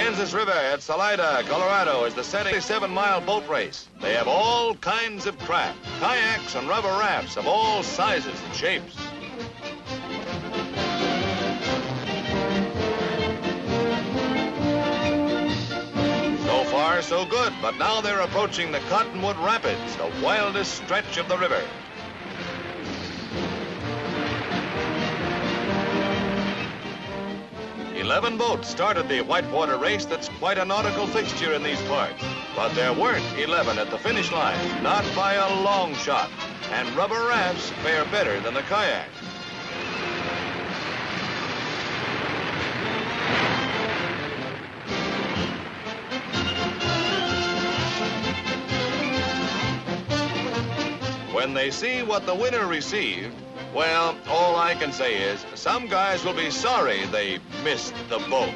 Kansas River at Salida, Colorado is the 77-mile boat race. They have all kinds of craft, kayaks and rubber rafts of all sizes and shapes. So far, so good, but now they're approaching the Cottonwood Rapids, the wildest stretch of the river. "11 boats started the whitewater race that's quite a nautical fixture in these parts. But there weren't 11 at the finish line, not by a long shot. And rubber rafts fare better than the kayak. When they see what the winner received, well, all I can say is some guys will be sorry they missed the boat.